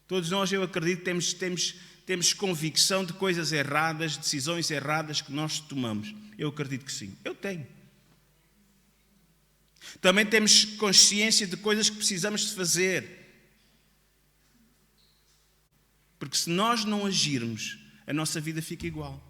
Todos nós, eu acredito, temos convicção de coisas erradas, decisões erradas que nós tomamos. Eu acredito que sim. Eu tenho. Também temos consciência de coisas que precisamos de fazer. Porque se nós não agirmos, a nossa vida fica igual.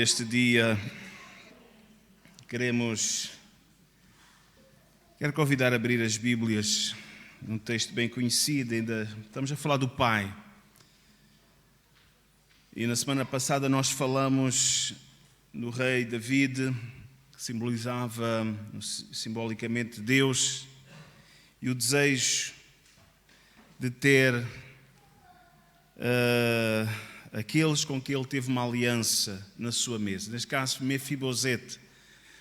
deste dia, quero convidar a abrir as Bíblias num texto bem conhecido. Ainda estamos a falar do Pai. E na semana passada nós falamos no rei David, que simbolizava simbolicamente Deus, e o desejo de ter aqueles com que ele teve uma aliança na sua mesa. Neste caso, Mefibosete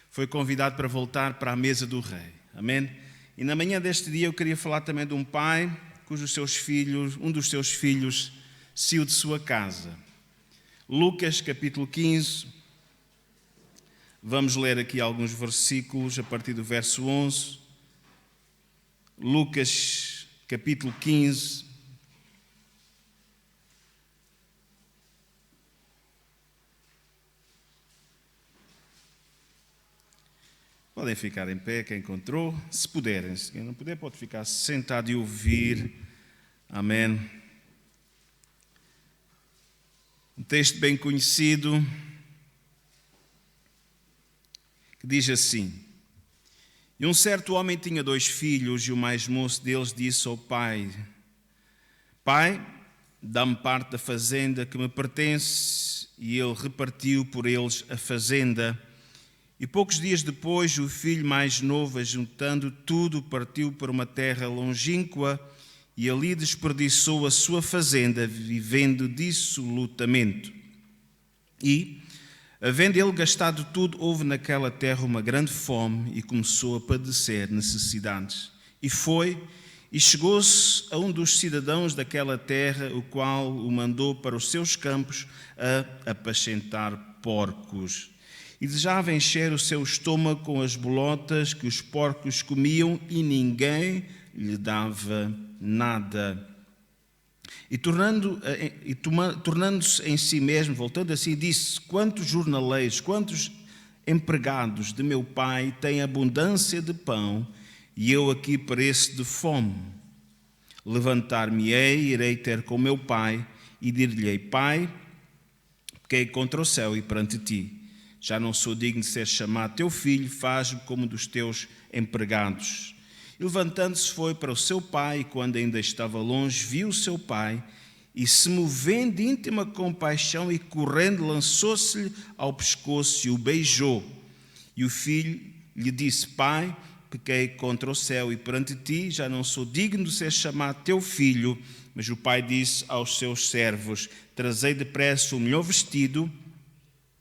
foi convidado para voltar para a mesa do rei. Amém? E na manhã deste dia eu queria falar também de um pai um dos seus filhos saiu de sua casa. Lucas capítulo 15, vamos ler aqui alguns versículos a partir do verso 11. Lucas capítulo 15, podem ficar em pé, quem encontrou, se puderem. Se quem não puder, pode ficar sentado e ouvir. Amém. Um texto bem conhecido que diz assim: E um certo homem tinha 2 filhos, e o mais moço deles disse ao pai: Pai, dá-me parte da fazenda que me pertence. E ele repartiu por eles a fazenda. E poucos dias depois, o filho mais novo, ajuntando tudo, partiu para uma terra longínqua e ali desperdiçou a sua fazenda, vivendo dissolutamente. E, havendo ele gastado tudo, houve naquela terra uma grande fome e começou a padecer necessidades. E chegou-se a um dos cidadãos daquela terra, o qual o mandou para os seus campos a apacentar porcos. E desejava encher o seu estômago com as bolotas que os porcos comiam, e ninguém lhe dava nada. E tornando-se em si mesmo, voltando a si, disse: Quantos jornaleiros, quantos empregados de meu pai têm abundância de pão, e eu aqui pereço de fome. Levantar-me-ei, irei ter com meu pai, e dir-lhe-ei: Pai, pequei contra o céu e perante ti. Já não sou digno de ser chamado teu filho, faz-me como dos teus empregados. E levantando-se foi para o seu pai, e quando ainda estava longe, viu o seu pai, e se movendo de íntima compaixão e correndo, lançou-se-lhe ao pescoço e o beijou. E o filho lhe disse: Pai, pequei contra o céu e perante ti, já não sou digno de ser chamado teu filho. Mas o pai disse aos seus servos: Trazei depressa o melhor vestido,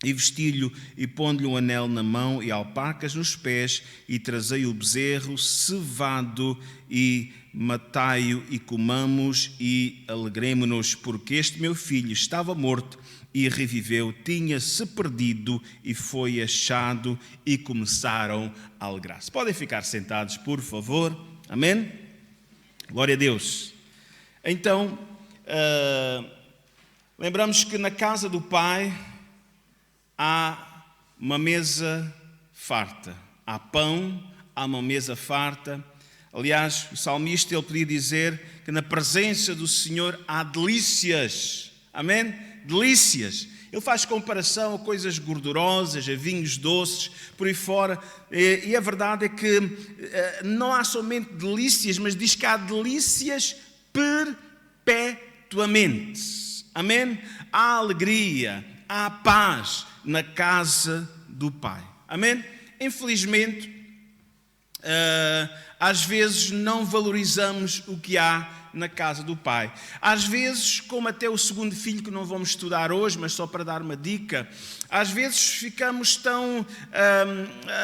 e vesti-lhe e pondo-lhe um anel na mão e alpacas nos pés, e trazei o bezerro cevado e matai-o e comamos e alegremo-nos, porque este meu filho estava morto e reviveu, tinha-se perdido e foi achado, e começaram a alegrar-se. Podem ficar sentados, por favor. Amém? Glória a Deus. Então, lembramos que na casa do Pai há uma mesa farta, há pão, há uma mesa farta. Aliás, o salmista ele podia dizer que na presença do Senhor há delícias, amém? Delícias. Ele faz comparação a coisas gordurosas, a vinhos doces, por aí fora, e a verdade é que não há somente delícias, mas diz que há delícias perpetuamente, amém? Há alegria, há paz na casa do Pai. Amém? Infelizmente, às vezes não valorizamos o que há na casa do Pai. Às vezes, como até o segundo filho, que não vamos estudar hoje, mas só para dar uma dica, às vezes ficamos tão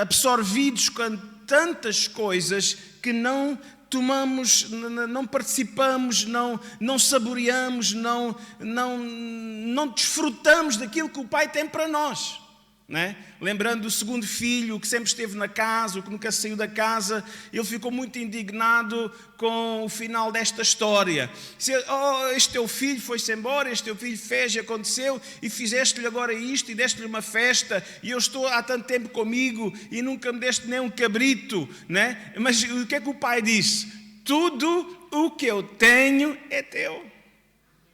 absorvidos com tantas coisas que não tomamos, não participamos, não saboreamos, não desfrutamos daquilo que o Pai tem para nós. Não é? Lembrando do segundo filho, que sempre esteve na casa, o que nunca saiu da casa, ele ficou muito indignado com o final desta história. Este teu filho foi-se embora, este teu filho fez e aconteceu, e fizeste-lhe agora isto, e deste-lhe uma festa, e eu estou há tanto tempo comigo, e nunca me deste nem um cabrito. Não é? Mas o que é que o pai disse? Tudo o que eu tenho é teu.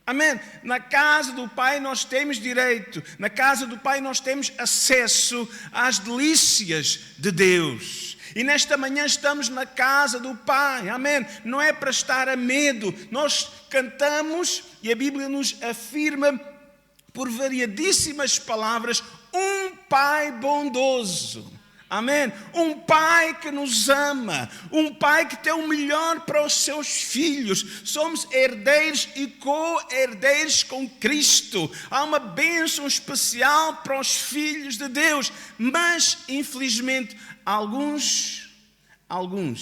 Amém? Na casa do Pai nós temos direito, na casa do Pai nós temos acesso às delícias de Deus. E nesta manhã estamos na casa do Pai, amém? Não é para estar a medo, nós cantamos e a Bíblia nos afirma por variadíssimas palavras, um Pai bondoso. Amém? Um Pai que nos ama, um Pai que tem o melhor para os seus filhos. Somos herdeiros e co-herdeiros com Cristo. Há uma bênção especial para os filhos de Deus. Mas, infelizmente, alguns,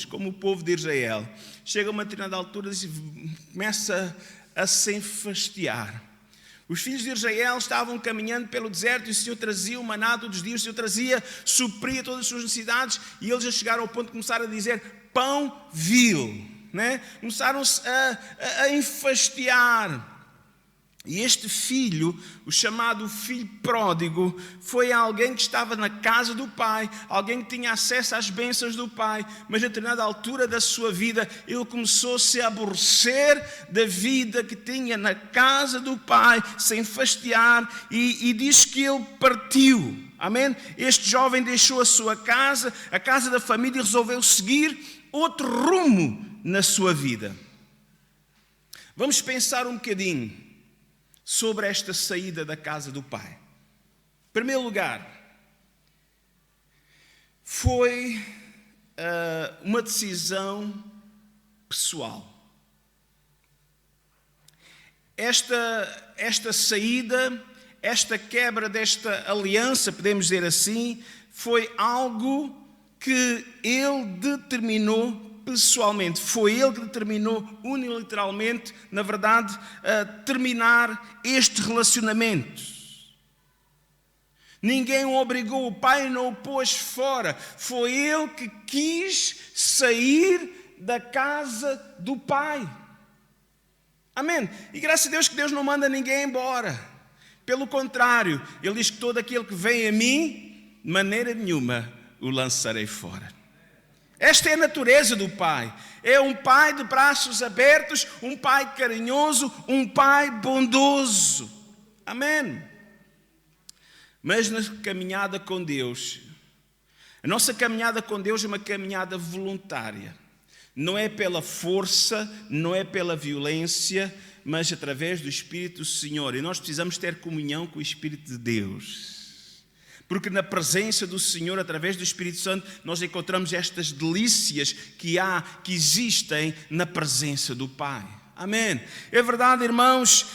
como o povo de Israel, chegam a uma determinada altura e começa a se enfastiar. Os filhos de Israel estavam caminhando pelo deserto e o Senhor trazia o maná todos os dias, o Senhor trazia, supria todas as suas necessidades e eles já chegaram ao ponto de começar a dizer pão vil, né? Começaram-se a enfastiar. E este filho, o chamado filho pródigo, foi alguém que estava na casa do pai, alguém que tinha acesso às bênçãos do pai, mas a determinada altura da sua vida, ele começou-se a aborrecer da vida que tinha na casa do pai, se enfastiar, e diz que ele partiu. Amém? Este jovem deixou a sua casa, a casa da família, e resolveu seguir outro rumo na sua vida. Vamos pensar um bocadinho sobre esta saída da casa do Pai. Em primeiro lugar, foi uma decisão pessoal. Esta saída, esta quebra desta aliança, podemos dizer assim, foi algo que ele determinou pessoalmente. Foi ele que determinou unilateralmente, na verdade, terminar este relacionamento. Ninguém o obrigou, o pai não o pôs fora. Foi ele que quis sair da casa do pai. Amém? E graças a Deus que Deus não manda ninguém embora. Pelo contrário, ele diz que todo aquele que vem a mim, de maneira nenhuma o lançarei fora. Esta é a natureza do Pai. É um Pai de braços abertos, um Pai carinhoso, um Pai bondoso. Amém? Mas na caminhada com Deus, a nossa caminhada com Deus é uma caminhada voluntária. Não é pela força, não é pela violência, mas através do Espírito do Senhor. E nós precisamos ter comunhão com o Espírito de Deus. Porque na presença do Senhor, através do Espírito Santo, nós encontramos estas delícias que existem na presença do Pai. Amém? É verdade, irmãos,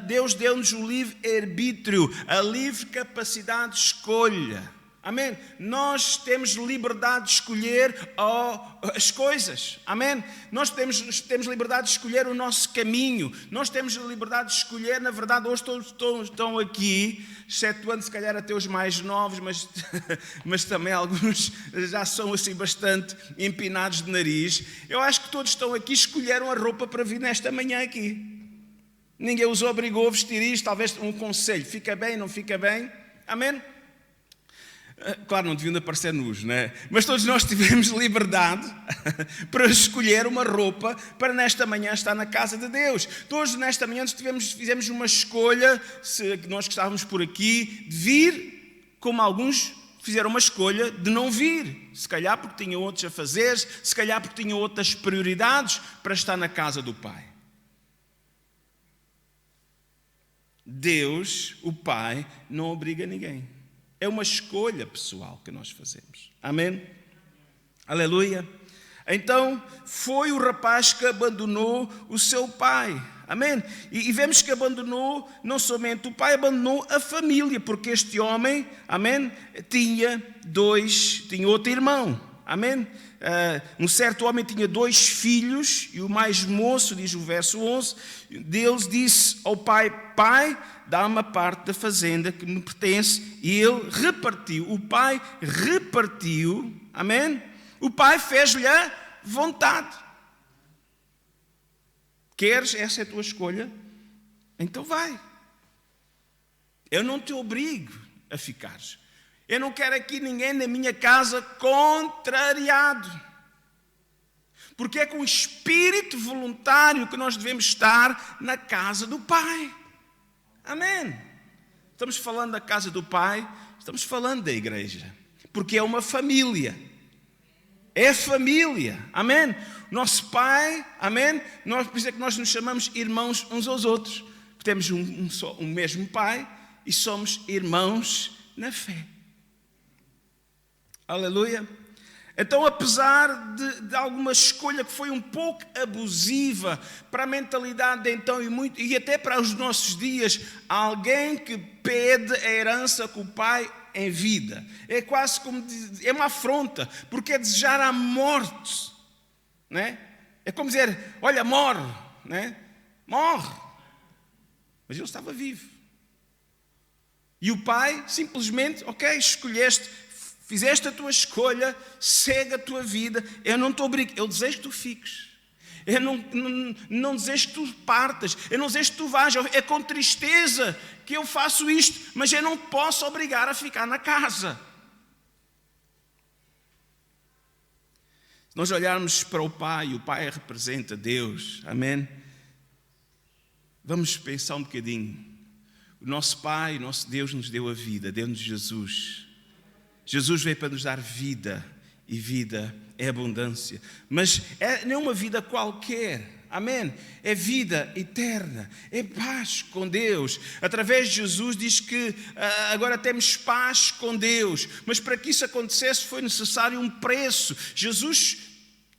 Deus deu-nos o livre-arbítrio, a livre capacidade de escolha. Amém? Nós temos liberdade de escolher as coisas. Amém? Nós temos liberdade de escolher o nosso caminho. Nós temos liberdade de escolher, na verdade, hoje todos estão aqui, excetuando se calhar até os mais novos, mas também alguns já são assim bastante empinados de nariz. Eu acho que todos estão aqui, escolheram a roupa para vir nesta manhã aqui. Ninguém os obrigou a vestir isto, talvez um conselho. Fica bem, não fica bem? Amém? Claro, não deviam aparecer nus, né? Mas todos nós tivemos liberdade para escolher uma roupa para nesta manhã estar na casa de Deus. Todos nesta manhã fizemos uma escolha, se nós que estávamos por aqui, de vir, como alguns fizeram uma escolha de não vir. Se calhar porque tinham outros a fazer, se calhar porque tinham outras prioridades para estar na casa do Pai. Deus, o Pai, não obriga ninguém. É uma escolha pessoal que nós fazemos. Amém? Aleluia. Então, foi o rapaz que abandonou o seu pai. Amém? E vemos que abandonou não somente o pai, abandonou a família, porque este homem, amém, tinha outro irmão. Amém? Um certo homem tinha 2 filhos, e o mais moço, diz o verso 11, deles disse ao pai: Pai, dá-me a parte da fazenda que me pertence. E ele repartiu. O pai repartiu. Amém? O pai fez-lhe a vontade. Queres? Essa é a tua escolha? Então vai. Eu não te obrigo a ficares. Eu não quero aqui ninguém na minha casa contrariado. Porque é com o espírito voluntário que nós devemos estar na casa do Pai. Amém. Estamos falando da casa do Pai, estamos falando da igreja. Porque é uma família. É família. Amém. Nosso Pai, amém. Por isso é que nós nos chamamos irmãos uns aos outros. Porque temos um mesmo Pai e somos irmãos na fé. Aleluia. Então, apesar de alguma escolha que foi um pouco abusiva para a mentalidade de então e até para os nossos dias, alguém que pede a herança com o pai em vida, é quase como, é uma afronta, porque é desejar a morte, né? É como dizer, olha, morre, né? Morre. Mas ele estava vivo. E o pai simplesmente, ok, escolheste, fizeste a tua escolha, segue a tua vida, eu não te obrigo, eu desejo que tu fiques, eu não desejo que tu partas, eu não desejo que tu vás, é com tristeza que eu faço isto, mas eu não posso obrigar a ficar na casa. Se nós olharmos para o Pai representa Deus, amém? Vamos pensar um bocadinho. O nosso Pai, o nosso Deus nos deu a vida, deu-nos Jesus. Jesus veio para nos dar vida, e vida é abundância. Mas não é uma vida qualquer, amém? É vida eterna, é paz com Deus. Através de Jesus diz que agora temos paz com Deus. Mas para que isso acontecesse foi necessário um preço. Jesus,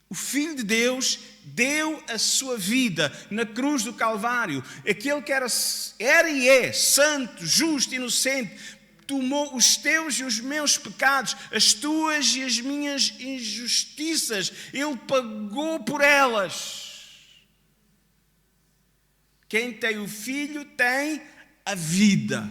o Filho de Deus, deu a sua vida na cruz do Calvário. Aquele que era e é santo, justo, inocente, tomou os teus e os meus pecados, as tuas e as minhas injustiças. Ele pagou por elas. Quem tem o Filho tem a vida.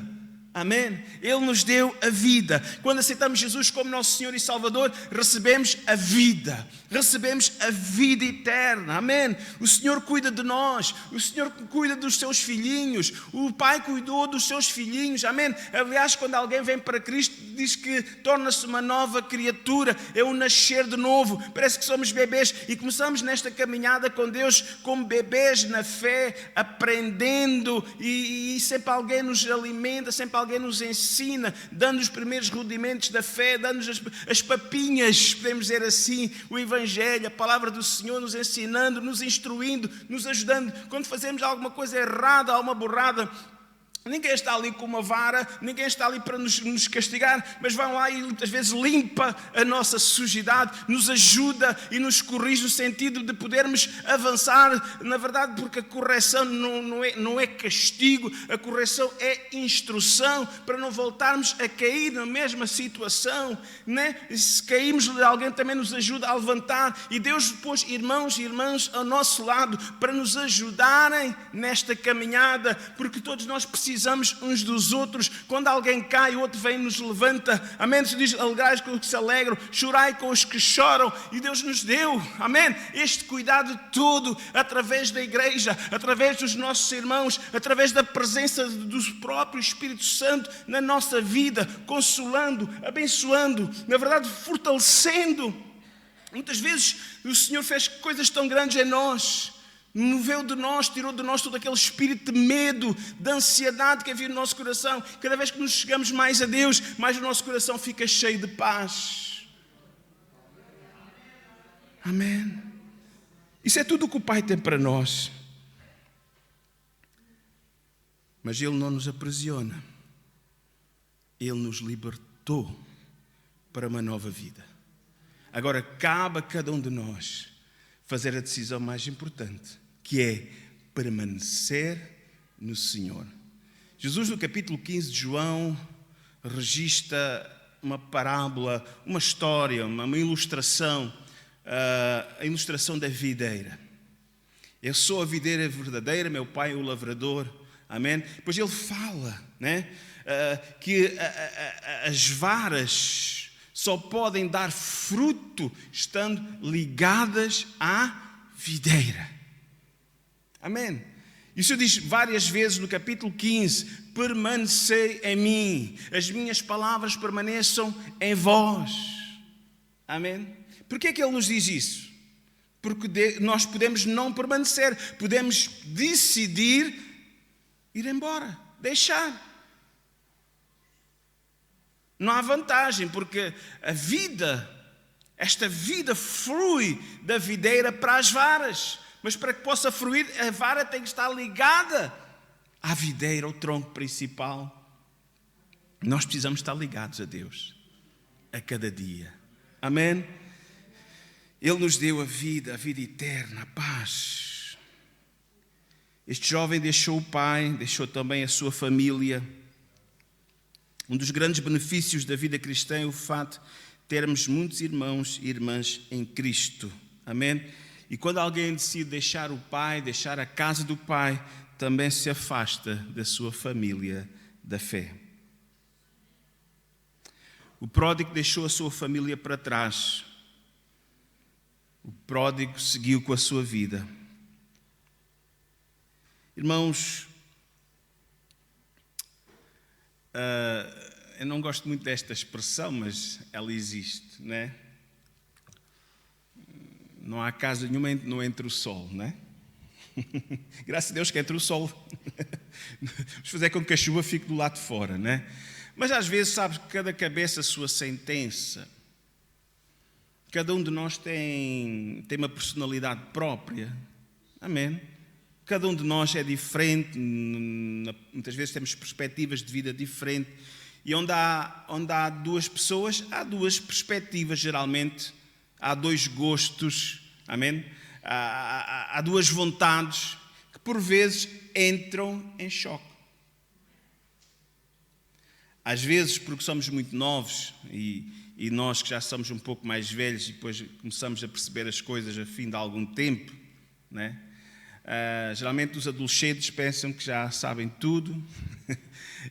Amém? Ele nos deu a vida. Quando aceitamos Jesus como nosso Senhor e Salvador, recebemos a vida. Recebemos a vida eterna. Amém? O Senhor cuida de nós. O Senhor cuida dos seus filhinhos. O Pai cuidou dos seus filhinhos. Amém? Aliás, quando alguém vem para Cristo, diz que torna-se uma nova criatura. É um nascer de novo. Parece que somos bebês e começamos nesta caminhada com Deus como bebês na fé, aprendendo e sempre alguém nos alimenta, sempre alguém nos ensina, dando os primeiros rudimentos da fé, dando-nos as papinhas, podemos dizer assim, o Evangelho, a palavra do Senhor, nos ensinando, nos instruindo, nos ajudando. Quando fazemos alguma coisa errada, alguma burrada, ninguém está ali com uma vara, ninguém está ali para nos castigar, mas vão lá e muitas vezes limpa a nossa sujidade, nos ajuda e nos corrige no sentido de podermos avançar, na verdade, porque a correção não é castigo, a correção é instrução para não voltarmos a cair na mesma situação, né? Se caímos, alguém também nos ajuda a levantar, e Deus pôs irmãos e irmãs ao nosso lado para nos ajudarem nesta caminhada, porque todos nós precisamos uns dos outros. Quando alguém cai, o outro vem e nos levanta. Amém? Se diz, alegrai com os que se alegram, chorai com os que choram. E Deus nos deu, amém, este cuidado todo através da igreja, através dos nossos irmãos, através da presença do próprio Espírito Santo na nossa vida, consolando, abençoando, na verdade fortalecendo. Muitas vezes o Senhor fez coisas tão grandes em nós, moveu de nós, tirou de nós todo aquele espírito de medo, de ansiedade que havia no nosso coração. Cada vez que nos chegamos mais a Deus, mais o nosso coração fica cheio de paz. Amém. Isso é tudo o que o Pai tem para nós. Mas Ele não nos aprisiona. Ele nos libertou para uma nova vida. Agora cabe a cada um de nós fazer a decisão mais importante, que é permanecer no Senhor. Jesus, no capítulo 15 de João, registra uma parábola, uma história, uma ilustração, a ilustração da videira. Eu sou a videira verdadeira, meu Pai é o lavrador. Amém? Depois ele fala, né, que as varas só podem dar fruto estando ligadas à videira. Amém? E o Senhor diz várias vezes no capítulo 15, permanecei em mim, as minhas palavras permaneçam em vós. Amém? Por que é que Ele nos diz isso? porque nós podemos não permanecer, podemos decidir ir embora, deixar. Não há vantagem, porque esta vida flui da videira para as varas. Mas para que possa fluir, a vara tem que estar ligada à videira, ao tronco principal. Nós precisamos estar ligados a Deus a cada dia. Amém? Ele nos deu a vida eterna, a paz. Este jovem deixou o pai, deixou também a sua família. Um dos grandes benefícios da vida cristã é o fato de termos muitos irmãos e irmãs em Cristo. Amém? E quando alguém decide deixar o pai, deixar a casa do pai, também se afasta da sua família da fé. O pródigo deixou a sua família para trás. O pródigo seguiu com a sua vida. Irmãos, eu não gosto muito desta expressão, mas ela existe, não é? Não há casa nenhuma não entre o sol, não é? Graças a Deus que entre o sol. Vamos fazer com que a chuva fique do lado de fora, não é? Mas às vezes, sabes, cada cabeça a sua sentença. Cada um de nós tem uma personalidade própria. Amém? Cada um de nós é diferente. Muitas vezes temos perspectivas de vida diferentes. E onde há duas pessoas, há duas perspectivas, geralmente. Há dois gostos, amém? Há duas vontades que por vezes entram em choque. Às vezes porque somos muito novos e nós que já somos um pouco mais velhos e depois começamos a perceber as coisas a fim de algum tempo, né? Geralmente os adolescentes pensam que já sabem tudo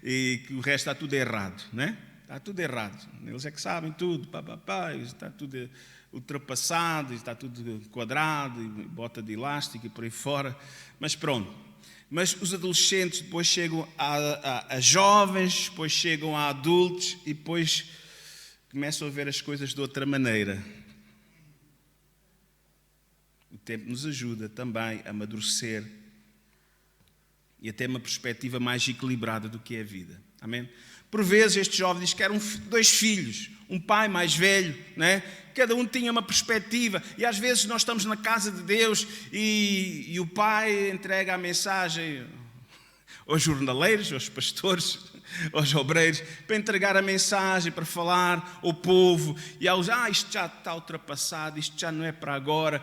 e que o resto está tudo errado, né? Está tudo errado. Eles é que sabem tudo, está tudo ultrapassado, está tudo quadrado, e bota de elástico e por aí fora. Mas pronto. Mas os adolescentes depois chegam a jovens, depois chegam a adultos e depois começam a ver as coisas de outra maneira. O tempo nos ajuda também a amadurecer e a ter uma perspectiva mais equilibrada do que é a vida. Amém? Por vezes este jovem diz que eram dois filhos, um pai mais velho, né? Cada um tinha uma perspectiva e às vezes nós estamos na casa de Deus e o pai entrega a mensagem aos jornaleiros, aos pastores, aos obreiros, para entregar a mensagem, para falar ao povo e aos, isto já está ultrapassado, isto já não é para agora,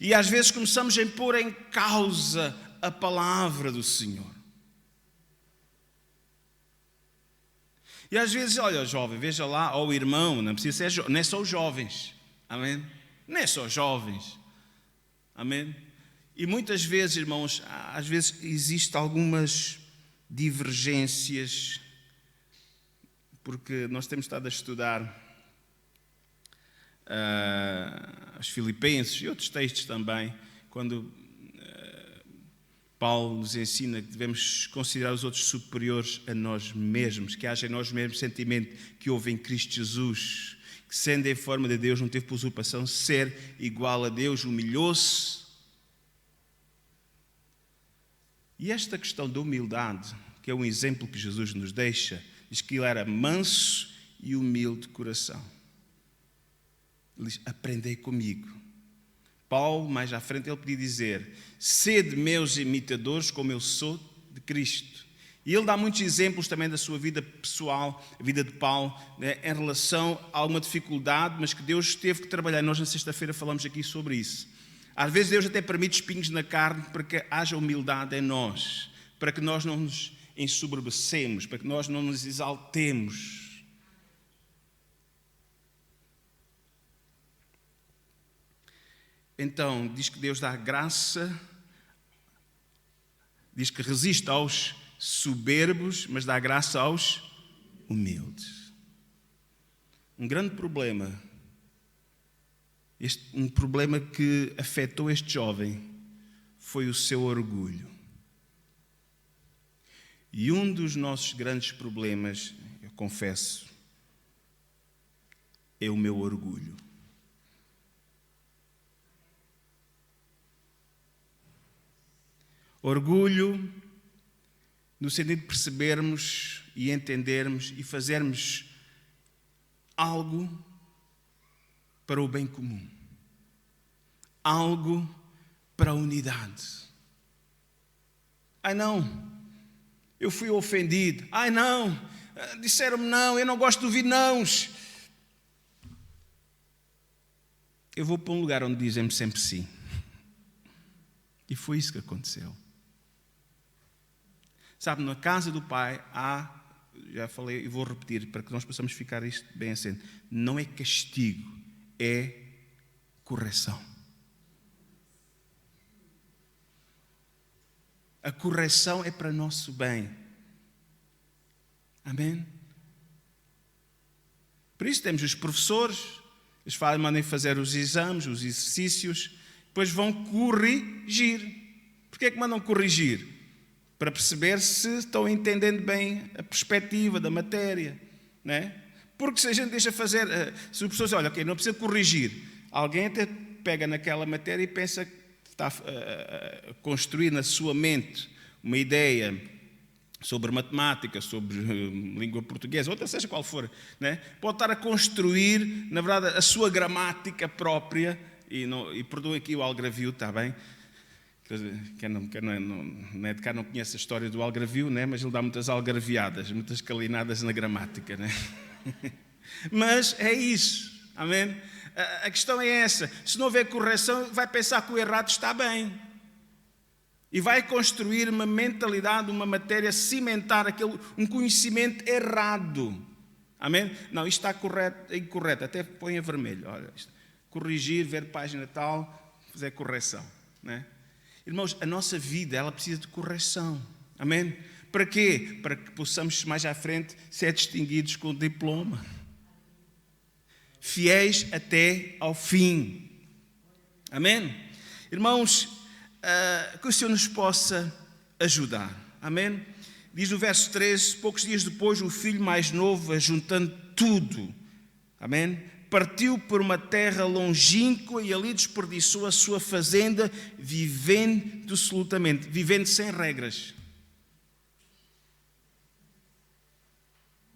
e às vezes começamos a pôr em causa a palavra do Senhor. E às vezes, olha, jovem, veja lá, ou o irmão, não precisa ser, não é só os jovens, amém? Não é só os jovens, amém? E muitas vezes, irmãos, às vezes existem algumas divergências, porque nós temos estado a estudar os Filipenses e outros textos também, quando Paulo nos ensina que devemos considerar os outros superiores a nós mesmos, que haja em nós mesmos sentimento que houve em Cristo Jesus, que sendo em forma de Deus não teve por usurpação ser igual a Deus, humilhou-se. E esta questão da humildade, que é um exemplo que Jesus nos deixa, diz que ele era manso e humilde de coração. Ele diz, aprendei comigo. Paulo, mais à frente, ele podia dizer, sede meus imitadores como eu sou de Cristo. E ele dá muitos exemplos também da sua vida pessoal, a vida de Paulo, né, em relação a uma dificuldade, mas que Deus teve que trabalhar. Nós na sexta-feira falamos aqui sobre isso. Às vezes Deus até permite espinhos na carne para que haja humildade em nós, para que nós não nos ensoberbecemos, para que nós não nos exaltemos. Então, diz que Deus dá graça, diz que resiste aos soberbos, mas dá graça aos humildes. Um grande problema, um problema que afetou este jovem, foi o seu orgulho. E um dos nossos grandes problemas, eu confesso, é o meu orgulho. Orgulho no sentido de percebermos e entendermos e fazermos algo para o bem comum. Algo para a unidade. Ai não, eu fui ofendido. Ai não, disseram-me não, eu não gosto de ouvir nãos. Eu vou para um lugar onde dizem-me sempre sim. E foi isso que aconteceu. Sabe, na casa do Pai há, já falei e vou repetir para que nós possamos ficar isto bem assente, não é castigo, é correção. A correção é para nosso bem. Amém? Por isso temos os professores, eles mandam fazer os exames, os exercícios, depois vão corrigir. Porquê é que mandam corrigir? Para perceber se estão entendendo bem a perspectiva da matéria, não é? Porque se a gente deixa fazer, se o professor diz, olha, ok, não precisa corrigir, alguém até pega naquela matéria e pensa que está a construir na sua mente uma ideia sobre matemática, sobre língua portuguesa, outra seja qual for, não é? Pode estar a construir, na verdade, a sua gramática própria, e perdoem aqui o algravio, está bem? Quem não é de cá não conhece a história do algravio, né? Mas ele dá muitas algarviadas, muitas calinadas na gramática, né? Mas é isso, amém? A questão é essa, se não houver correção, vai pensar que o errado está bem. E vai construir uma mentalidade, uma matéria, cimentar um conhecimento errado. Amém? Não, isto está correto, é incorreto, até põe a vermelho. Olha, corrigir, ver página tal, fazer correção, né? Irmãos, a nossa vida, ela precisa de correção. Amém? Para quê? Para que possamos, mais à frente, ser distinguidos com o diploma. Fiéis até ao fim. Amém? Irmãos, que o Senhor nos possa ajudar. Amém? Diz no verso 13, poucos dias depois, o filho mais novo, ajuntando tudo. Amém? Partiu por uma terra longínqua e ali desperdiçou a sua fazenda, vivendo dissolutamente, vivendo sem regras.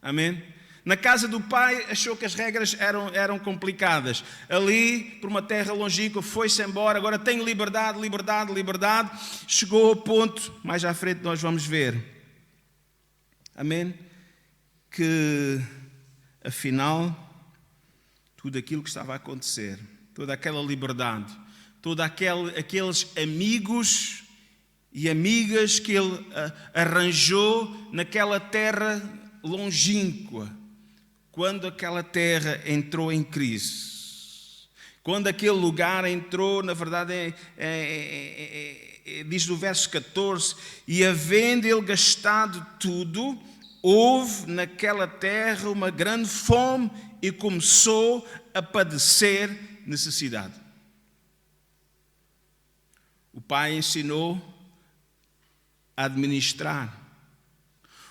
Amém? Na casa do pai achou que as regras eram complicadas. Ali, por uma terra longínqua, foi-se embora. Agora tem liberdade. Chegou ao ponto, mais à frente nós vamos ver. Amém? Que, afinal, tudo aquilo que estava a acontecer, toda aquela liberdade, todos aqueles amigos e amigas que ele arranjou naquela terra longínqua, quando aquela terra entrou em crise, quando aquele lugar entrou, na verdade, diz no verso 14, e havendo ele gastado tudo, houve naquela terra uma grande fome e começou a padecer necessidade. O pai ensinou a administrar.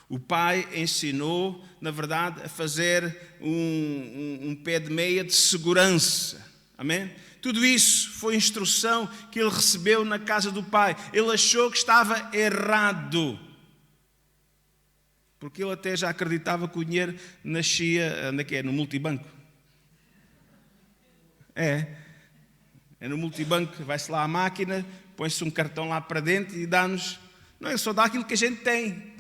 O pai ensinou, na verdade, a fazer um pé de meia de segurança. Amém? Tudo isso foi instrução que ele recebeu na casa do pai. Ele achou que estava errado. Porque ele até já acreditava que o dinheiro nascia, onde é que é? No multibanco. É no multibanco, vai-se lá à máquina, põe-se um cartão lá para dentro e dá-nos, não é só dá aquilo que a gente tem.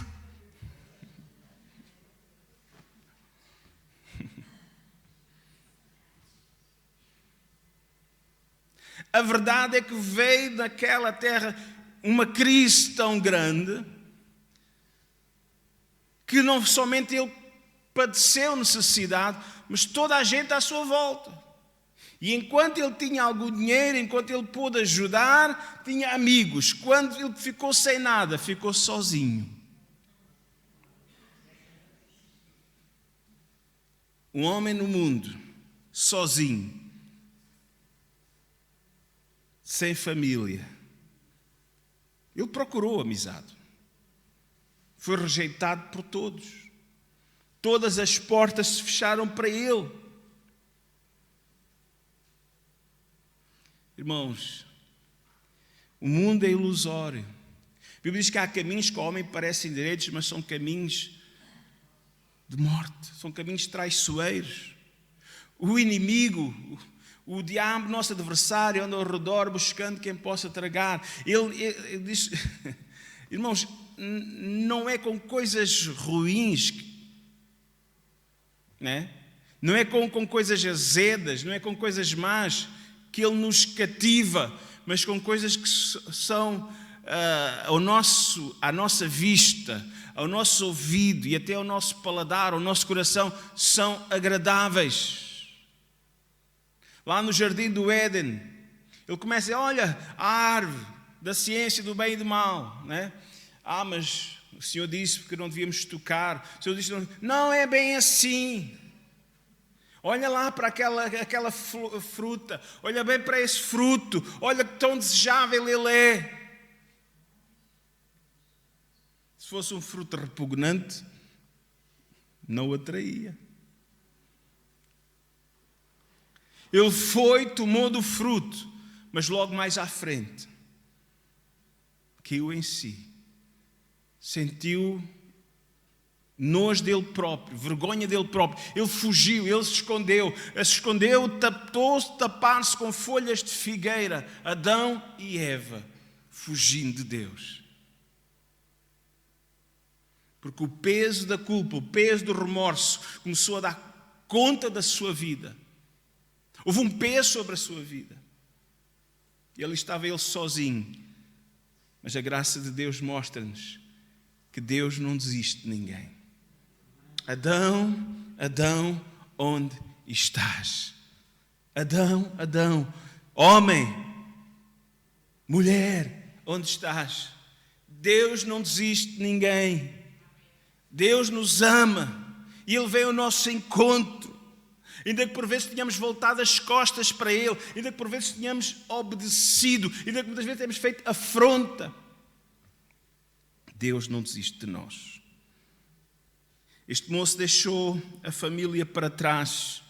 A verdade é que veio daquela terra uma crise tão grande que não somente ele padeceu necessidade, mas toda a gente à sua volta. E enquanto ele tinha algum dinheiro, enquanto ele pôde ajudar, tinha amigos. Quando ele ficou sem nada, ficou sozinho. Um homem no mundo, sozinho, sem família. Ele procurou amizade. Foi rejeitado por todos. Todas as portas se fecharam para ele. Irmãos, o mundo é ilusório. Bíblia diz que há caminhos que ao homem parecem direitos, mas são caminhos de morte, são caminhos traiçoeiros. O inimigo, o diabo, nosso adversário, anda ao redor buscando quem possa tragar. Ele diz, irmãos, não é com coisas ruins, né? Não é com coisas azedas, não é com coisas más que ele nos cativa, mas com coisas que são à nossa vista, ao nosso ouvido e até ao nosso paladar, ao nosso coração, são agradáveis. Lá no jardim do Éden, ele começa a olha, a árvore da ciência do bem e do mal, né? Mas o Senhor disse que não devíamos tocar. O Senhor disse, não é bem assim. Olha lá para aquela fruta, olha bem para esse fruto, olha que tão desejável ele é. Se fosse um fruto repugnante, não o atraía. Ele foi, tomou do fruto, mas logo mais à frente, caiu em si, sentiu nojo dele próprio, vergonha dele próprio. Ele fugiu, ele se escondeu, tentou-se tapar-se com folhas de figueira. Adão e Eva, fugindo de Deus. Porque o peso da culpa, o peso do remorso começou a dar conta da sua vida. Houve um peso sobre a sua vida. E ali estava ele sozinho. Mas a graça de Deus mostra-nos que Deus não desiste de ninguém. Adão, Adão, onde estás? Adão, Adão, homem, mulher, onde estás? Deus não desiste de ninguém. Deus nos ama e Ele vem ao nosso encontro. Ainda que por vezes tenhamos voltado as costas para Ele, ainda que por vezes tenhamos obedecido, ainda que muitas vezes tenhamos feito afronta, Deus não desiste de nós. Este moço deixou a família para trás.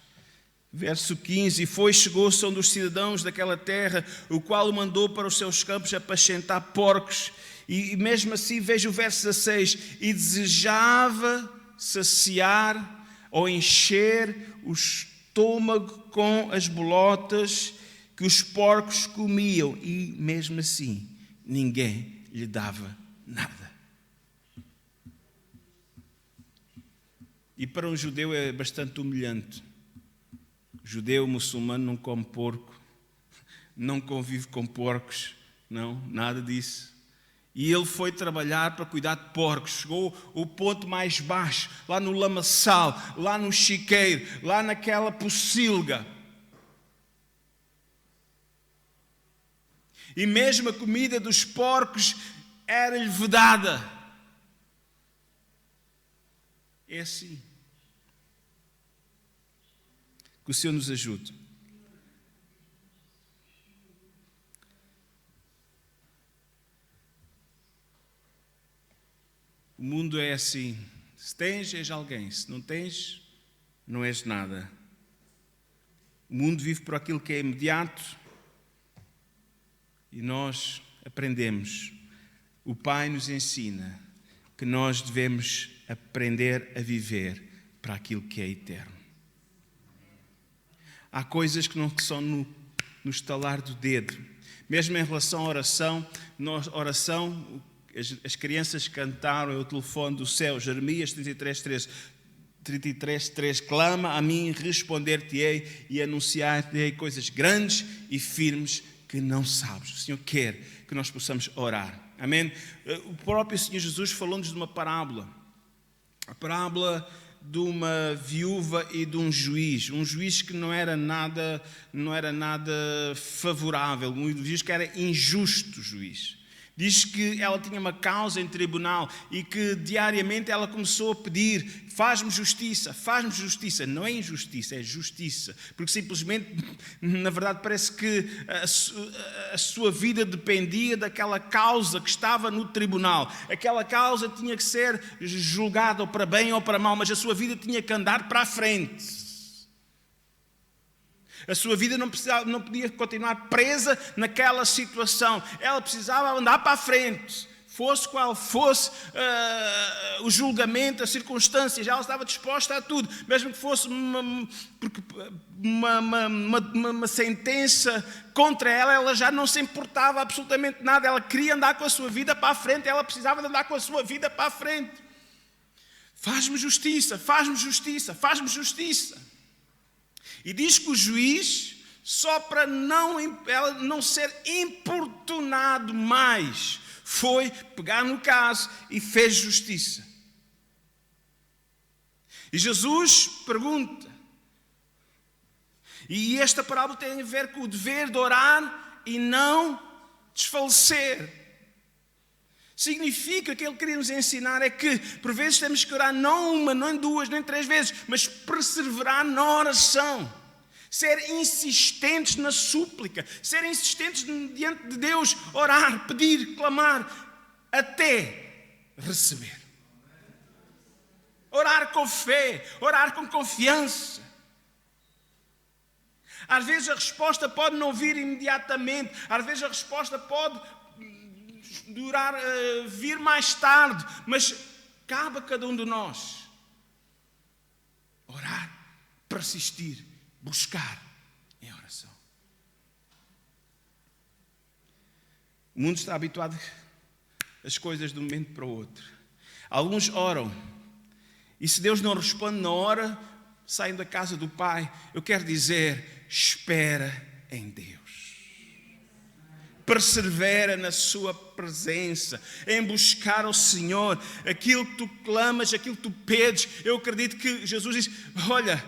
Verso 15, chegou-se a um dos cidadãos daquela terra, o qual o mandou para os seus campos apacentar porcos. E mesmo assim, veja o verso 16, e desejava saciar ou encher o estômago com as bolotas que os porcos comiam. E mesmo assim, ninguém lhe dava nada. E para um judeu é bastante humilhante. O judeu muçulmano não come porco, não convive com porcos, não, nada disso. E ele foi trabalhar para cuidar de porcos. Chegou ao ponto mais baixo, lá no lamaçal, lá no chiqueiro, lá naquela pocilga. E mesmo a comida dos porcos era-lhe vedada. É assim. Que o Senhor nos ajude. O mundo é assim. Se tens, és alguém. Se não tens, não és nada. O mundo vive por aquilo que é imediato. E nós aprendemos. O Pai nos ensina que nós devemos aprender a viver para aquilo que é eterno. Há coisas que não são no estalar do dedo. Mesmo em relação à oração, as crianças cantaram, é o telefone do céu, Jeremias 33:3, clama a mim, responder-te-ei e anunciar-te-ei coisas grandes e firmes que não sabes. O Senhor quer que nós possamos orar. Amém? O próprio Senhor Jesus falou-nos de uma parábola. A parábola de uma viúva e de um juiz que não era nada favorável, um juiz que era injusto, juiz. Diz que ela tinha uma causa em tribunal e que diariamente ela começou a pedir: faz-me justiça, faz-me justiça. Não é injustiça, é justiça. Porque simplesmente, na verdade, parece que a sua vida dependia daquela causa que estava no tribunal. Aquela causa tinha que ser julgada ou para bem ou para mal, mas a sua vida tinha que andar para a frente. A sua vida não podia continuar presa naquela situação. Ela precisava andar para a frente. fosse qual fosse o julgamento, as circunstâncias, ela estava disposta a tudo, mesmo que fosse uma sentença contra ela, ela já não se importava absolutamente nada, ela queria andar com a sua vida para a frente, ela precisava de andar com a sua vida para a frente. Faz-me justiça, faz-me justiça, faz-me justiça. E diz que o juiz, só para ela não ser importunado mais, foi pegar no caso e fez justiça. E Jesus pergunta, e esta parábola tem a ver com o dever de orar e não desfalecer. Significa que ele queria nos ensinar é que, por vezes, temos que orar não uma, nem duas, nem três vezes, mas perseverar na oração. Ser insistentes na súplica, ser insistentes diante de Deus, orar, pedir, clamar, até receber. Orar com fé, orar com confiança. Às vezes a resposta pode não vir imediatamente, às vezes a resposta pode vir mais tarde, mas cabe a cada um de nós orar, persistir, buscar em oração. O mundo está habituado às coisas de um momento para o outro. Alguns oram, e se Deus não responde na hora, saem da casa do Pai. Eu quero dizer, espera em Deus. Persevera na sua presença, em buscar ao Senhor, aquilo que tu clamas, aquilo que tu pedes. Eu acredito que Jesus diz, olha,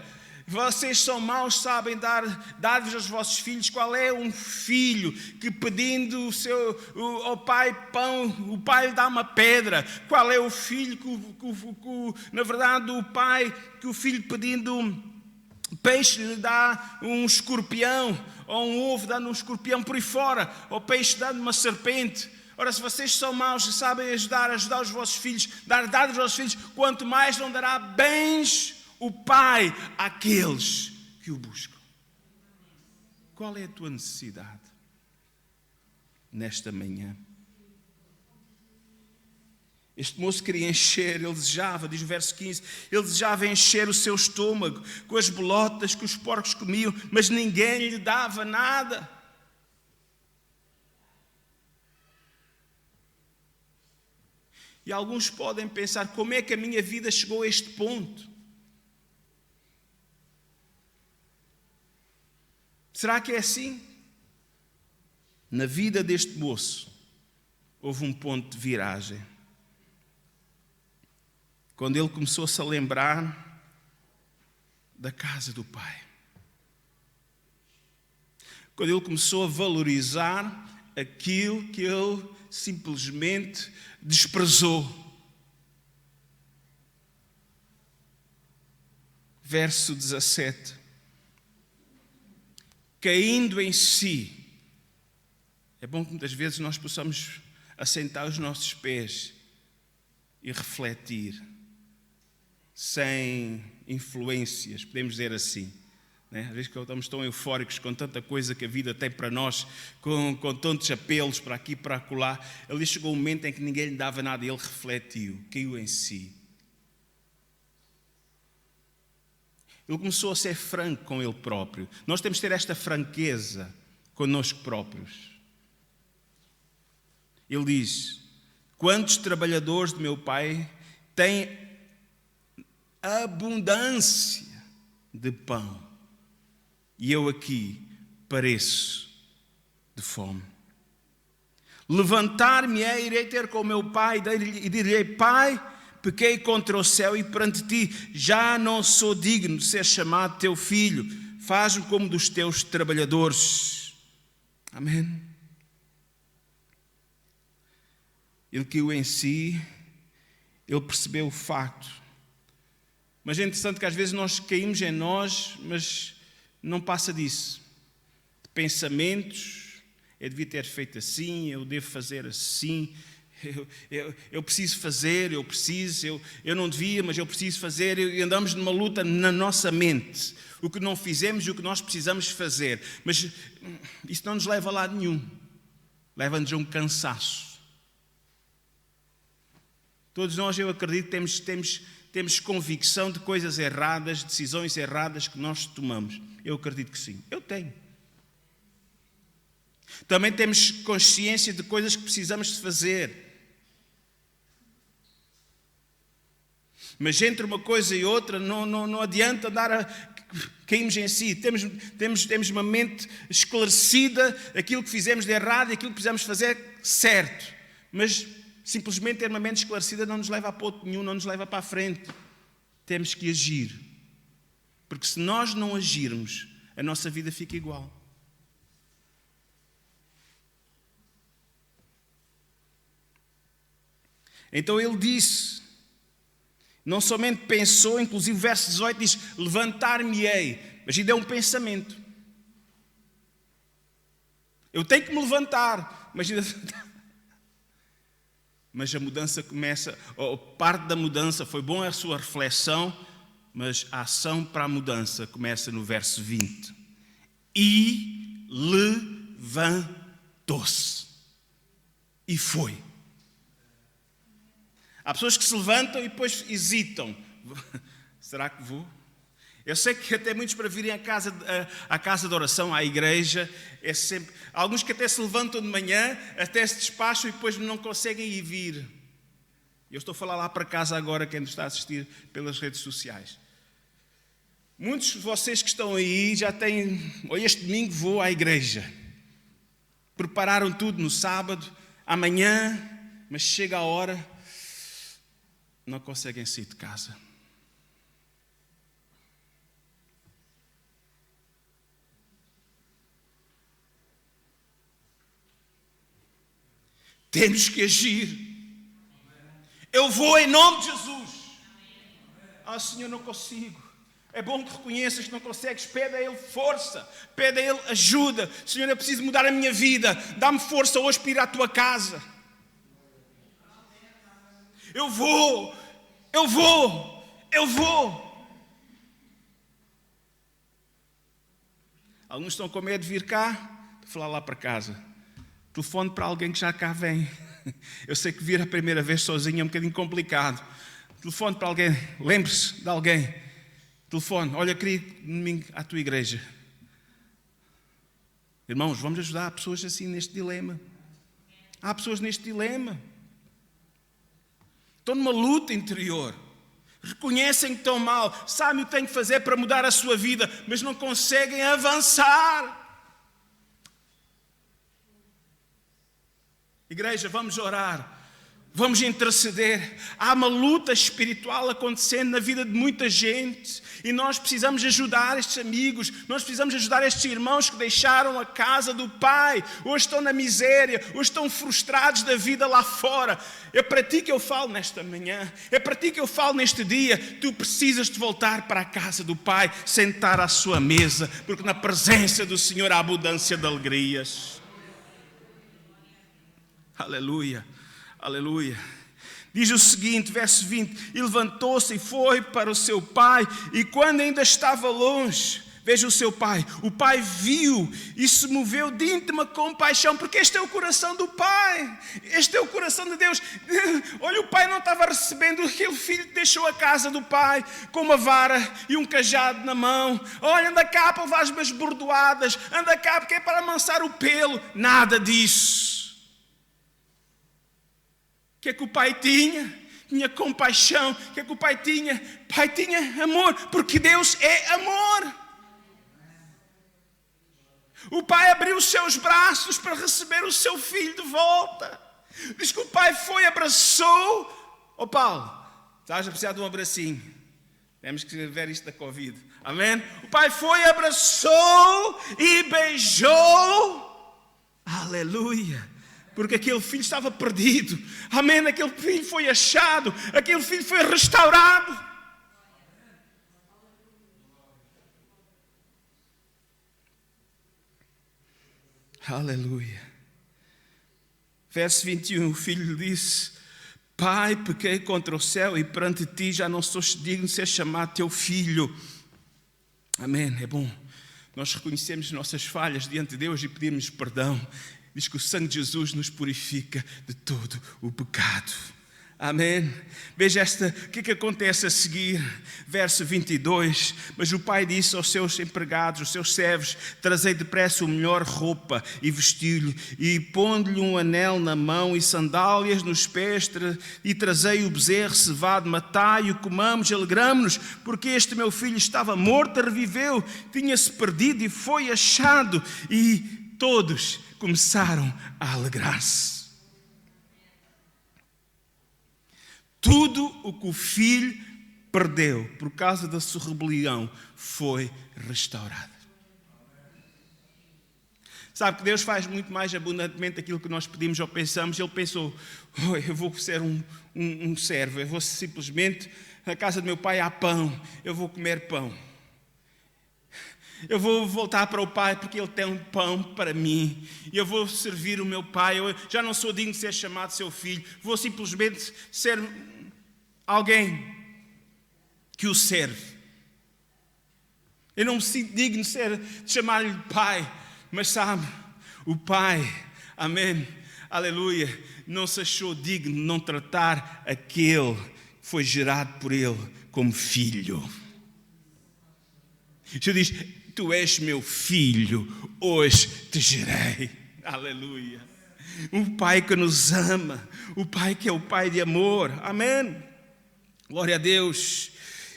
vocês são maus, sabem dar-vos aos vossos filhos. Qual é um filho que pedindo ao pai pão, o pai lhe dá uma pedra? Qual é o filho que na verdade, o pai, que o filho pedindo peixe lhe dá um escorpião, ou um ovo dá-lhe um escorpião por aí fora, ou peixe dá-lhe uma serpente? Ora, se vocês são maus e sabem ajudar os vossos filhos, dar aos vossos filhos, quanto mais não dará bens o Pai àqueles que o buscam. Qual é a tua necessidade nesta manhã? Este moço queria encher, ele desejava, diz o verso 15, ele desejava encher o seu estômago com as bolotas que os porcos comiam, mas ninguém lhe dava nada. E alguns podem pensar, como é que a minha vida chegou a este ponto? Será que é assim? Na vida deste moço, houve um ponto de viragem. Quando ele começou-se a lembrar da casa do Pai. Quando ele começou a valorizar aquilo que ele simplesmente desprezou. Verso 17. Caindo em si. É bom que muitas vezes nós possamos assentar os nossos pés e refletir, sem influências, podemos dizer assim. Né? Às vezes que estamos tão eufóricos com tanta coisa que a vida tem para nós, com tantos apelos para aqui e para acolá. Ali chegou um momento em que ninguém lhe dava nada e ele refletiu, caiu em si. Ele começou a ser franco com ele próprio. Nós temos que ter esta franqueza connosco próprios. Ele diz, quantos trabalhadores do meu pai têm abundância de pão e eu aqui pareço de fome. Levantar-me-ei, irei ter com o meu pai e direi, Pai, pequei contra o céu e perante ti, já não sou digno de ser chamado teu filho, faz-me como dos teus trabalhadores. Amém. Ele caiu em si, ele percebeu o facto. Mas é interessante que às vezes nós caímos em nós, mas não passa disso. De pensamentos, eu devia ter feito assim, eu devo fazer assim, eu preciso fazer, eu não devia, mas eu preciso fazer, e andamos numa luta na nossa mente. O que não fizemos e o que nós precisamos fazer. Mas isso não nos leva a lado nenhum. Leva-nos a um cansaço. Todos nós, eu acredito, temos convicção de coisas erradas, decisões erradas que nós tomamos. Eu acredito que sim. Eu tenho. Também temos consciência de coisas que precisamos de fazer. Mas entre uma coisa e outra não adianta caímos em si. Temos uma mente esclarecida, aquilo que fizemos de errado e aquilo que precisamos fazer certo. Mas simplesmente ter uma mente esclarecida não nos leva a ponto nenhum, não nos leva para a frente. Temos que agir. Porque se nós não agirmos, a nossa vida fica igual. Então ele disse, não somente pensou, inclusive o verso 18 diz, levantar-me-ei, mas ainda é um pensamento. Eu tenho que me levantar, mas ainda... Mas a mudança começa, ou parte da mudança, foi bom a sua reflexão, mas a ação para a mudança começa no verso 20. E levantou-se. E foi. Há pessoas que se levantam e depois hesitam. Será que vou? Eu sei que até muitos para virem à casa de oração, à igreja, é sempre... Alguns que até se levantam de manhã, até se despacham e depois não conseguem ir vir. Eu estou a falar lá para casa agora, quem nos está a assistir pelas redes sociais. Muitos de vocês que estão aí já têm... Este domingo vou à igreja. Prepararam tudo no sábado, amanhã, mas chega a hora, não conseguem sair de casa. Temos que agir. Eu vou em nome de Jesus. Senhor, não consigo. É bom que reconheças que não consegues. Pede a Ele força. Pede a Ele ajuda. Senhor, eu preciso mudar a minha vida. Dá-me força hoje para ir à tua casa. Eu vou. Alguns estão com medo de vir cá. Vou falar lá para casa. Telefone para alguém que já cá vem. Eu sei que vir a primeira vez sozinho é um bocadinho complicado. Telefone para alguém. Lembre-se de alguém. Telefone. Olha, queria domingo à tua igreja. Irmãos, vamos ajudar pessoas assim neste dilema. Há pessoas neste dilema. Estão numa luta interior. Reconhecem que estão mal. Sabem o que têm que fazer para mudar a sua vida, mas não conseguem avançar. Igreja, vamos orar, vamos interceder. Há uma luta espiritual acontecendo na vida de muita gente e nós precisamos ajudar estes amigos, nós precisamos ajudar estes irmãos que deixaram a casa do Pai, hoje estão na miséria, hoje estão frustrados da vida lá fora. É para ti que eu falo nesta manhã, é para ti que eu falo neste dia. Tu precisas de voltar para a casa do Pai, sentar à sua mesa, porque na presença do Senhor há abundância de alegrias. Aleluia, aleluia. Diz o seguinte, verso 20. E levantou-se e foi para o seu pai. E quando ainda estava longe, veja o seu pai. O pai viu e se moveu de íntima compaixão. Porque este é o coração do pai. Este é o coração de Deus. Olha, o pai não estava recebendo aquele filho que deixou a casa do pai com uma vara e um cajado na mão. Olha, anda cá para levar as minhas bordoadas. Anda cá porque é para amansar o pelo. Nada disso. O que é que o pai tinha? Tinha compaixão. O que é que o pai tinha? O pai tinha amor, porque Deus é amor. O pai abriu os seus braços para receber o seu filho de volta. Diz que o pai foi, abraçou. Paulo, estás a precisar de um abracinho. Temos que ver isto da Covid. Amém? O pai foi, abraçou e beijou. Aleluia. Porque aquele filho estava perdido. Amém? Aquele filho foi achado. Aquele filho foi restaurado. Aleluia. Verso 21. O filho lhe disse: Pai, pequei contra o céu e perante ti já não sou digno de ser chamado teu filho. Amém? É bom. Nós reconhecemos nossas falhas diante de Deus e pedimos perdão. Diz que o sangue de Jesus nos purifica de todo o pecado. Amém? Veja o que acontece a seguir, verso 22. Mas o pai disse aos seus empregados, aos seus servos: trazei depressa a melhor roupa e vestiu-lhe, e pondo-lhe um anel na mão e sandálias nos pés, e trazei o bezerro cevado, matai-o, comamos, alegramo-nos, porque este meu filho estava morto, reviveu, tinha-se perdido e foi achado. E todos começaram a alegrar-se. Tudo o que o filho perdeu por causa da sua rebelião foi restaurado. Sabe que Deus faz muito mais abundantemente aquilo que nós pedimos ou pensamos. Ele pensou: eu vou ser um servo, eu vou simplesmente, na casa do meu pai há pão, eu vou comer pão. Eu vou voltar para o pai porque ele tem um pão para mim. E eu vou servir o meu pai. Eu já não sou digno de ser chamado seu filho. Vou simplesmente ser alguém que o serve. Eu não me sinto digno de chamar-lhe pai. Mas sabe, o pai, amém, aleluia, não se achou digno de não tratar aquele que foi gerado por ele como filho. Jesus diz: tu és meu filho, hoje te gerei. Aleluia. Um pai que nos ama, o pai que é o pai de amor. Amém. Glória a Deus.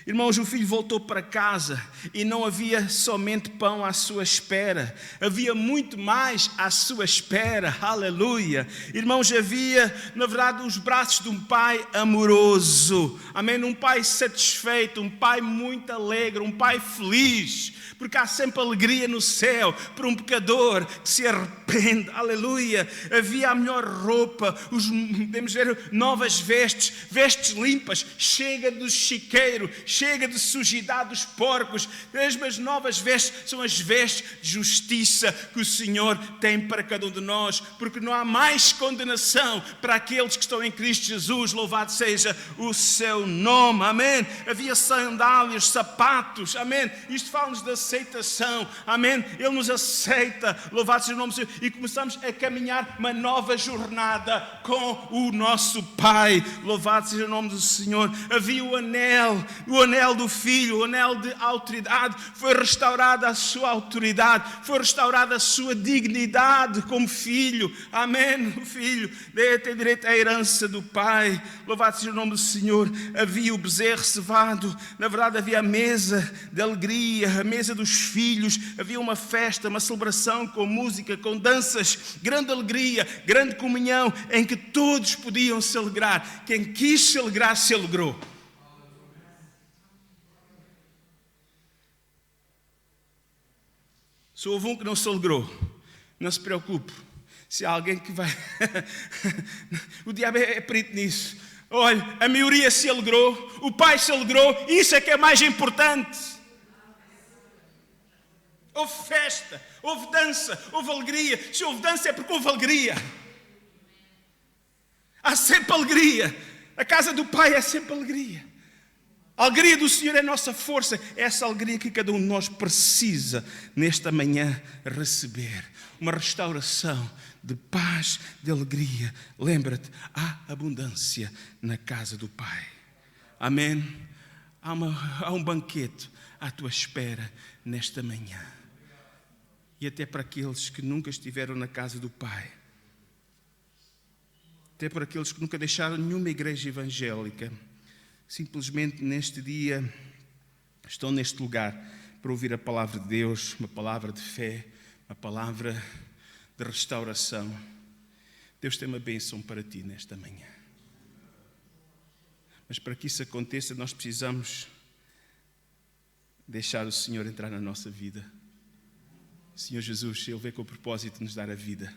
Irmãos, o filho voltou para casa e não havia somente pão à sua espera, havia muito mais à sua espera. Aleluia. Irmãos, havia, na verdade, os braços de um pai amoroso. Amém. Um pai satisfeito, um pai muito alegre, um pai feliz, porque há sempre alegria no céu por um pecador que se arrepende. Aleluia. Havia a melhor roupa, podemos ver, novas vestes, vestes limpas. Chega do chiqueiro, chega de sujidade dos porcos. Mesmo as novas vestes são as vestes de justiça que o Senhor tem para cada um de nós, porque não há mais condenação para aqueles que estão em Cristo Jesus. Louvado seja o seu nome. Amém. Havia sandálias, sapatos. Amém. Isto fala-nos da aceitação. Amém. Ele nos aceita. Louvado seja o nome do Senhor. E começamos a caminhar uma nova jornada com o nosso Pai. Louvado seja o nome do Senhor. Havia o anel do filho, o anel de autoridade. Foi restaurada a sua autoridade, foi restaurada a sua dignidade como filho. Amém. O filho tem direito à herança do pai. Louvado seja o nome do Senhor. Havia o bezerro cevado. Na verdade, havia a mesa de alegria, a mesa dos filhos. Havia uma festa, uma celebração com música, com danças, grande alegria, grande comunhão, em que todos podiam se alegrar. Quem quis se alegrar, se alegrou. Se houve um que não se alegrou, não se preocupe. Se há alguém que vai... O diabo é perito nisso. Olha, a maioria se alegrou, o pai se alegrou, isso é que é mais importante. Houve festa, houve dança, houve alegria. Se houve dança é porque houve alegria. Há sempre alegria. A casa do pai é sempre alegria. A alegria do Senhor é a nossa força. É essa alegria que cada um de nós precisa nesta manhã receber. Uma restauração de paz, de alegria. Lembra-te, há abundância na casa do Pai. Amém? Há um banquete à tua espera nesta manhã. E até para aqueles que nunca estiveram na casa do Pai. Até para aqueles que nunca deixaram nenhuma igreja evangélica. Simplesmente neste dia estão neste lugar para ouvir a palavra de Deus, uma palavra de fé, uma palavra de restauração. Deus tem uma bênção para ti nesta manhã. Mas para que isso aconteça, nós precisamos deixar o Senhor entrar na nossa vida. Senhor Jesus, Ele veio com o propósito de nos dar a vida.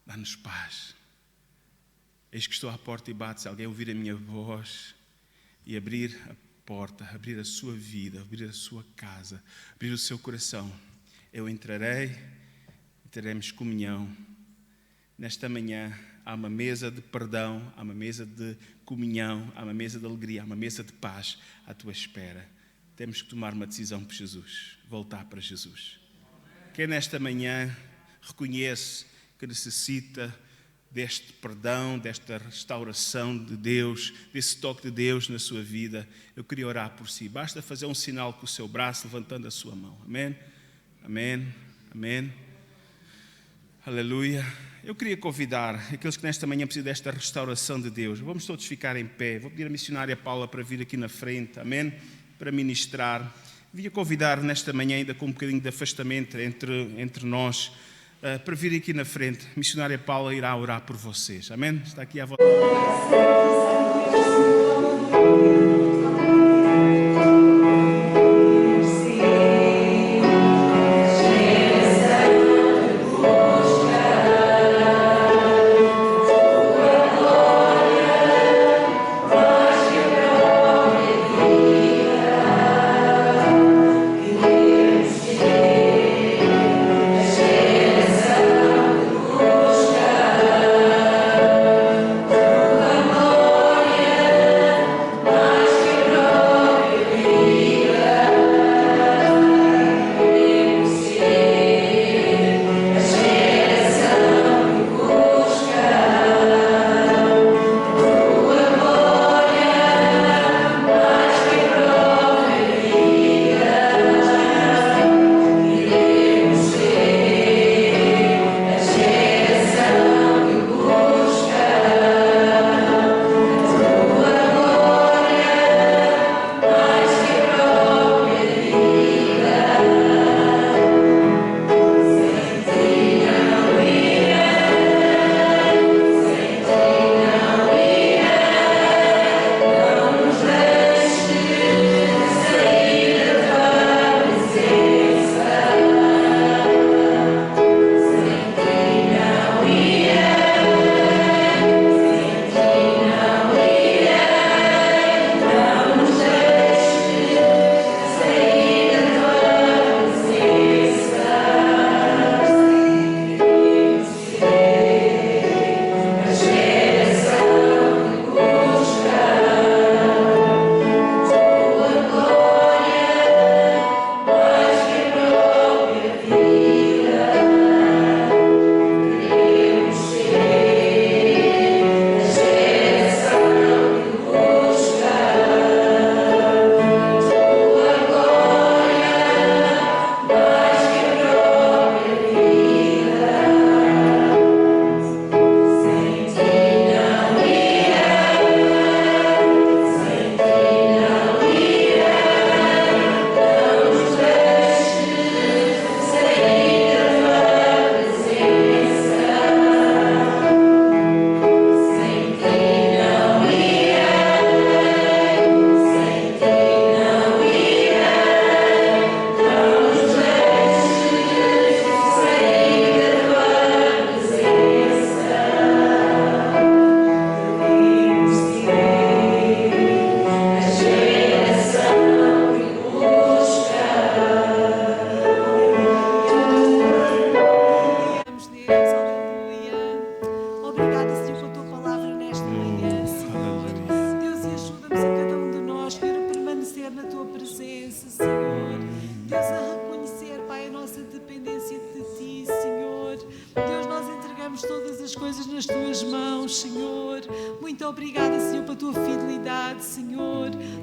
Dá-nos paz. Eis que estou à porta e bato. Se alguém ouvir a minha voz e abrir a porta, abrir a sua vida, abrir a sua casa, abrir o seu coração, eu entrarei e teremos comunhão. Nesta manhã há uma mesa de perdão, há uma mesa de comunhão, há uma mesa de alegria, há uma mesa de paz à tua espera. Temos que tomar uma decisão por Jesus, voltar para Jesus. Quem nesta manhã reconhece que necessita deste perdão, desta restauração de Deus, desse toque de Deus na sua vida, eu queria orar por si. Basta fazer um sinal com o seu braço, levantando a sua mão. Amém? Amém? Amém? Aleluia. Eu queria convidar aqueles que nesta manhã precisam desta restauração de Deus. Vamos todos ficar em pé. Vou pedir a missionária Paula para vir aqui na frente. Amém? Para ministrar. Vim convidar nesta manhã, ainda com um bocadinho de afastamento entre nós, para vir aqui na frente. A missionária Paula irá orar por vocês. Amém? Está aqui à volta.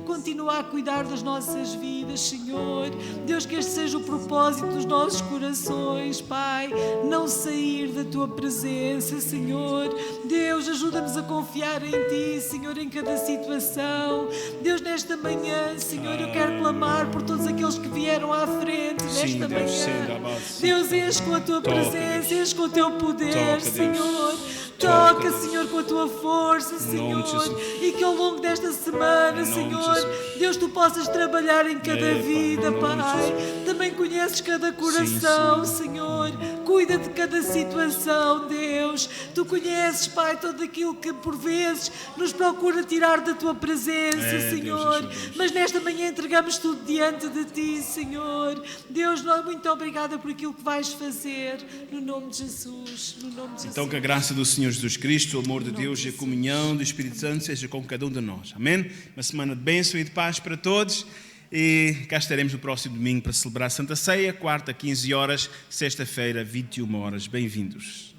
Continua a cuidar das nossas vidas, Senhor. Deus, que este seja o propósito dos nossos corações, Pai. Não sair da Tua presença, Senhor. Deus, ajuda-nos a confiar em Ti, Senhor, em cada situação. Deus, nesta manhã, Senhor, eu quero clamar por todos aqueles que vieram à frente nesta manhã. Deus, enche com a Tua presença, enche com o Teu poder, Senhor. Toca, Senhor, com a Tua força, Senhor, e que ao longo desta semana, Senhor, Deus, Tu possas trabalhar em cada vida, Pai. Também conheces cada coração, Senhor. Cuida de cada situação, Deus. Tu conheces, Pai, tudo aquilo que por vezes nos procura tirar da Tua presença, Senhor. Deus. Mas nesta manhã entregamos tudo diante de Ti, Senhor. Deus, nós muito obrigada por aquilo que vais fazer, no nome de Jesus. No nome de Jesus. Então, que a graça do Senhor Jesus Cristo, o amor de Deus e a comunhão do Espírito Santo seja com cada um de nós. Amém? Uma semana de bênção e de paz para todos. E cá estaremos no próximo domingo para celebrar a Santa Ceia, quarta, 15 horas, sexta-feira, 21 horas. Bem-vindos.